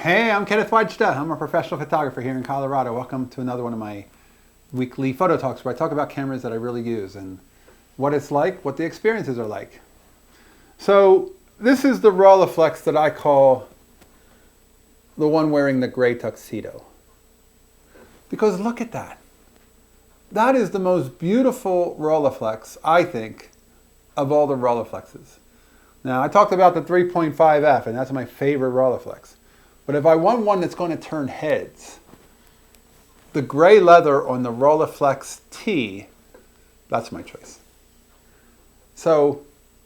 Hey, I'm Kenneth Wajda. I'm a professional photographer here in Colorado. Welcome to another one of my weekly photo talks where I talk about cameras that I really use and what it's like, what the experiences are like. So this is the Rolleiflex that I call the one wearing the gray tuxedo. Because look at that. That is the most beautiful Rolleiflex, I think, of all the Rolleiflexes. Now, I talked about the 3.5F, and that's my favorite Rolleiflex. But if I want one that's going to turn heads, the gray leather on the Rolleiflex T, that's my choice. So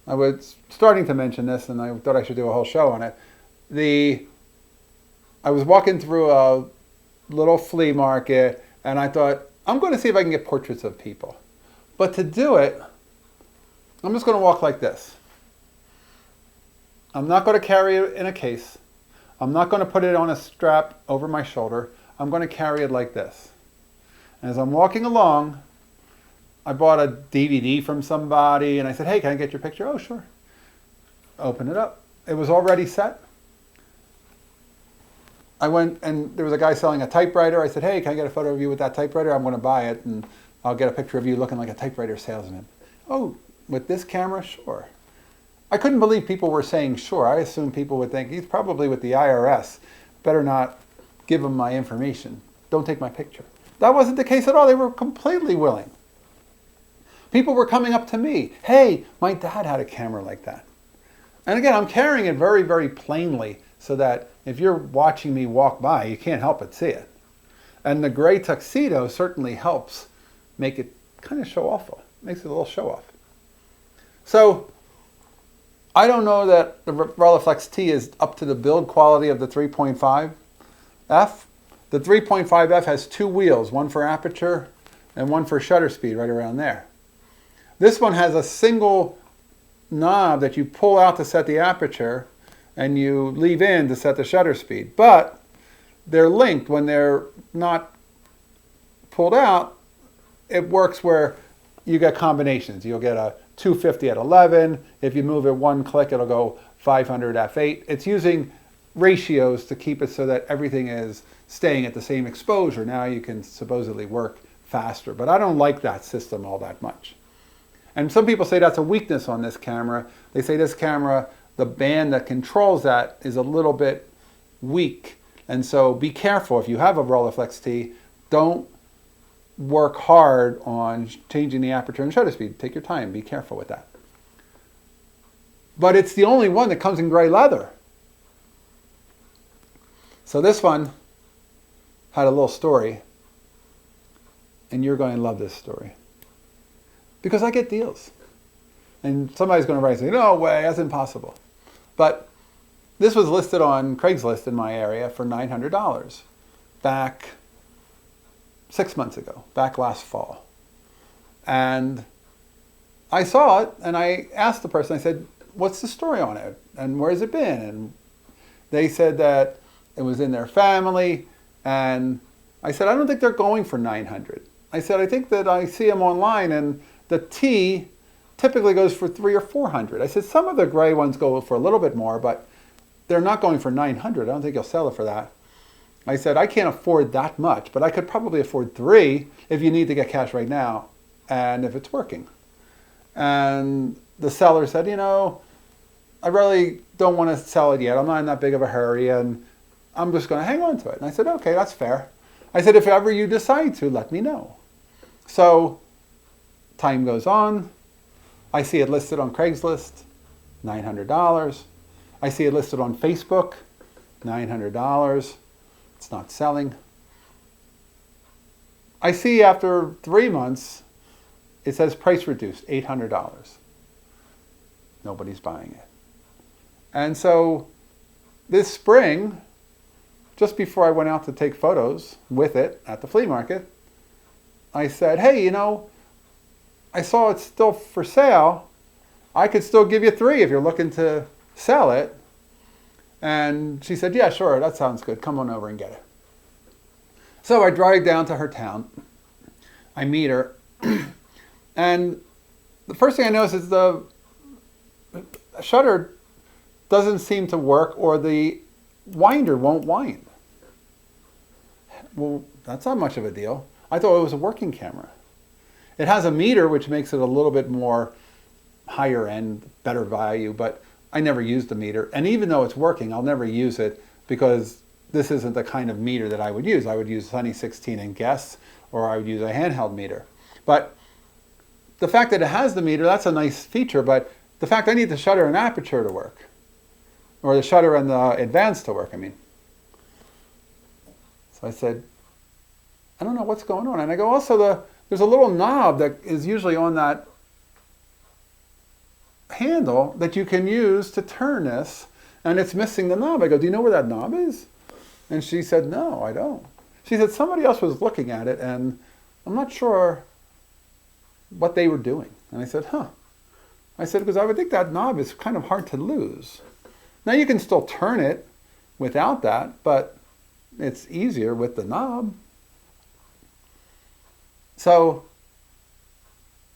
I was starting to mention this, and I thought I should do a whole show on it. I was walking through a little flea market, and I thought, I'm going to see if I can get portraits of people. But to do it, I'm just going to walk like this. I'm not going to carry it in a case. I'm not going to put it on a strap over my shoulder. I'm going to carry it like this. And as I'm walking along, I bought a DVD from somebody, and I said, hey, can I get your picture? Oh, sure. Open it up. It was already set. I went, and there was a guy selling a typewriter. I said, hey, can I get a photo of you with that typewriter? I'm going to buy it, and I'll get a picture of you looking like a typewriter salesman. Oh, with this camera? Sure. I couldn't believe people were saying sure. I assumed people would think, he's probably with the IRS. Better not give him my information. Don't take my picture. That wasn't the case at all. They were completely willing. People were coming up to me. Hey, my dad had a camera like that. And again, I'm carrying it very, very plainly so that if you're watching me walk by, you can't help but see it. And the gray tuxedo certainly helps make it kind of show off. Makes it a little show off. So I don't know that the Rolleiflex T is up to the build quality of the 3.5F. The 3.5F has two wheels, one for aperture and one for shutter speed right around there. This one has a single knob that you pull out to set the aperture and you leave in to set the shutter speed. But they're linked. When they're not pulled out, it works where you get combinations. You'll get a 250 at 11. If you move it one click, it'll go 500 f8. It's using ratios to keep it so that everything is staying at the same exposure. Now you can supposedly work faster, but I don't like that system all that much. And some people say that's a weakness on this camera. They say this camera, the band that controls that is a little bit weak. And so be careful. If you have a Rolleiflex T, don't work hard on changing the aperture and shutter speed. Take your time. Be careful with that. But it's the only one that comes in gray leather. So this one had a little story, and you're going to love this story. Because I get deals. And somebody's going to write and say, no way, that's impossible. But this was listed on Craigslist in my area for $900 back 6 months ago, back last fall. And I saw it, and I asked the person, I said, what's the story on it? And where has it been? And they said that it was in their family. And I said, I don't think they're going for $900. I said, I think that I see them online, and the T typically goes for $300 or $400. I said, some of the gray ones go for a little bit more, but they're not going for $900. I don't think you'll sell it for that. I said, I can't afford that much, but I could probably afford $3 if you need to get cash right now and if it's working. And the seller said, you know, I really don't want to sell it yet. I'm not in that big of a hurry, and I'm just going to hang on to it. And I said, okay, that's fair. I said, if ever you decide to, let me know. So time goes on. I see it listed on Craigslist, $900. I see it listed on Facebook, $900. It's not selling. I see after 3 months, it says price reduced, $800. Nobody's buying it. And so this spring, just before I went out to take photos with it at the flea market, I said, hey, you know, I saw it's still for sale. I could still give you $3 if you're looking to sell it. And she said, yeah, sure, that sounds good. Come on over and get it. So I drive down to her town. I meet her. And the first thing I notice is the shutter doesn't seem to work, or the winder won't wind. Well, that's not much of a deal. I thought it was a working camera. It has a meter, which makes it a little bit more higher end, better value, but I never used the meter. And even though it's working, I'll never use it because this isn't the kind of meter that I would use. I would use Sunny 16 and guess, or I would use a handheld meter. But the fact that it has the meter, that's a nice feature, but the fact I need the shutter and aperture to work, or the shutter and the advance to work, I mean. So I said, I don't know what's going on. And I go, also, there's a little knob that is usually on that handle that you can use to turn this, and it's missing the knob. I go, do you know where that knob is? And she said, no, I don't. She said, somebody else was looking at it, and I'm not sure what they were doing. And I said, huh. I said, because I would think that knob is kind of hard to lose. Now you can still turn it without that, but it's easier with the knob. So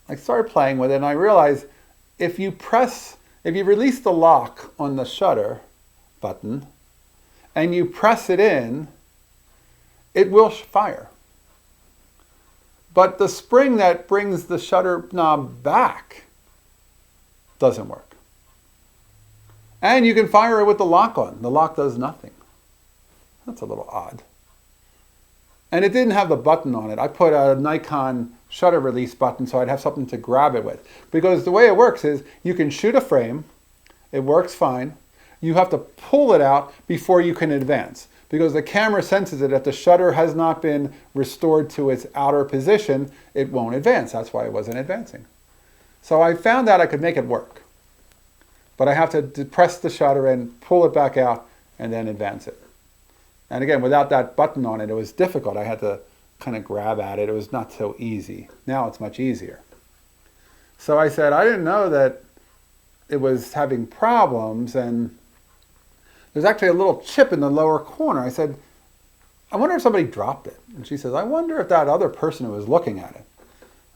I started playing with it, and I realized if you release the lock on the shutter button and you press it in, it will fire. But the spring that brings the shutter knob back doesn't work. And you can fire it with the lock on. The lock does nothing. That's a little odd. And it didn't have the button on it. I put a Nikon shutter release button so I'd have something to grab it with. Because the way it works is you can shoot a frame. It works fine. You have to pull it out before you can advance. Because the camera senses it. If the shutter has not been restored to its outer position, it won't advance. That's why it wasn't advancing. So I found out I could make it work. But I have to depress the shutter and pull it back out and then advance it. And again, without that button on it, it was difficult. I had to kind of grab at it. It was not so easy. Now it's much easier. So I said, I didn't know that it was having problems, and there's actually a little chip in the lower corner. I said, I wonder if somebody dropped it. And she says, I wonder if that other person who was looking at it.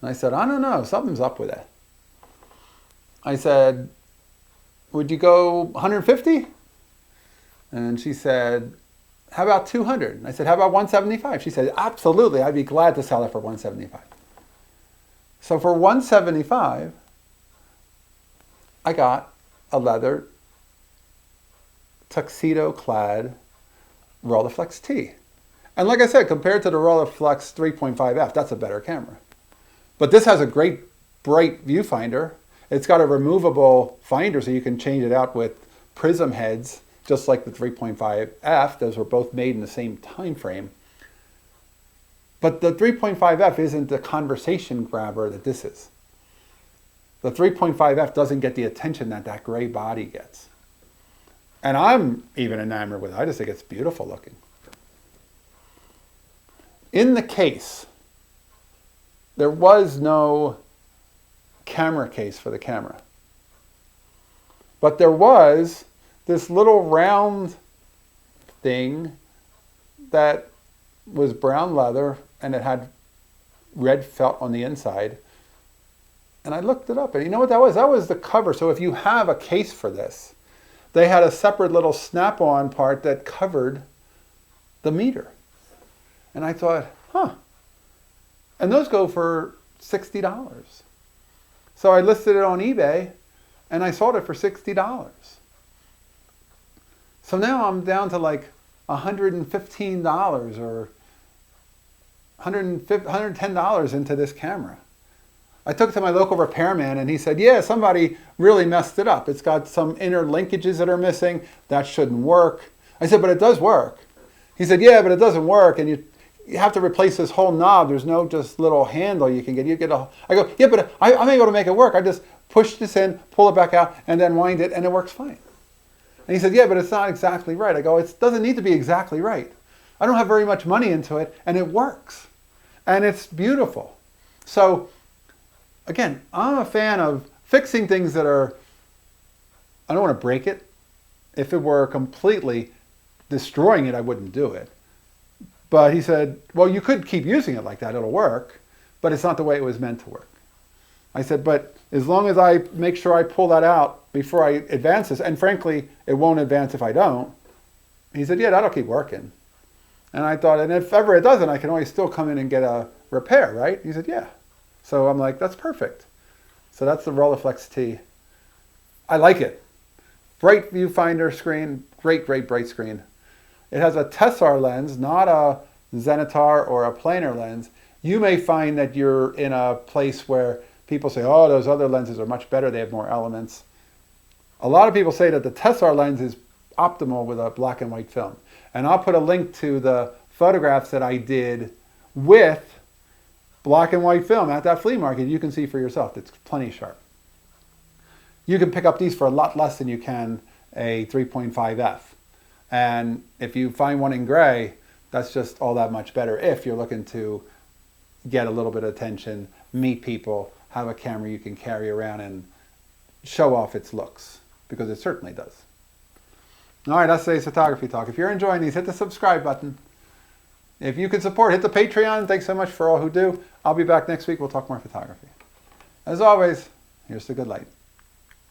And I said, I don't know, something's up with it. I said, would you go 150? And she said, how about 200? And I said, how about 175? She said, absolutely, I'd be glad to sell it for 175. So for 175, I got a leather tuxedo-clad Rolleiflex T. And like I said, compared to the Rolleiflex 3.5F, that's a better camera. But this has a great bright viewfinder. It's got a removable finder so you can change it out with prism heads, just like the 3.5F. Those were both made in the same time frame. But the 3.5F isn't the conversation grabber that this is. The 3.5F doesn't get the attention that that gray body gets. And I'm even enamored with it. I just think it's beautiful looking. In the case, there was no camera case for the camera. But there was this little round thing that was brown leather, and it had red felt on the inside. And I looked it up, and you know what that was? That was the cover. So if you have a case for this, they had a separate little snap-on part that covered the meter. And I thought, huh. And those go for $60. So I listed it on eBay, and I sold it for $60. So now I'm down to like $115 or $110 into this camera. I took it to my local repairman, and he said, yeah, somebody really messed it up. It's got some inner linkages that are missing. That shouldn't work. I said, but it does work. He said, yeah, but it doesn't work, and you have to replace this whole knob. There's no just little handle you can get. I go, yeah, but I'm able to make it work. I just push this in, pull it back out, and then wind it, and it works fine. And he said, yeah, but it's not exactly right. I go, it doesn't need to be exactly right. I don't have very much money into it, and it works. And it's beautiful. So, again, I'm a fan of fixing things that are, I don't want to break it. If it were completely destroying it, I wouldn't do it. But he said, well, you could keep using it like that. It'll work. But it's not the way it was meant to work. I said, but as long as I make sure I pull that out before I advance this, and frankly, it won't advance if I don't, He said, yeah, that'll keep working. And I thought, and if ever it doesn't, I can always still come in and get a repair, right? He said, yeah. So I'm like, that's perfect. So that's the Rolleiflex T. I like it. Bright viewfinder screen, great, great bright screen. It has a Tessar lens, not a Zenitar or a planar lens. You may find that you're in a place where people say, oh, those other lenses are much better, they have more elements. A lot of people say that the Tessar lens is optimal with a black and white film. And I'll put a link to the photographs that I did with black and white film at that flea market. You can see for yourself. It's plenty sharp. You can pick up these for a lot less than you can a 3.5F. And if you find one in gray, that's just all that much better if you're looking to get a little bit of attention, meet people, have a camera you can carry around and show off its looks, because it certainly does. All right, that's today's photography talk. If you're enjoying these, hit the subscribe button. If you can support, hit the Patreon. Thanks so much for all who do. I'll be back next week. We'll talk more photography. As always, here's the good light.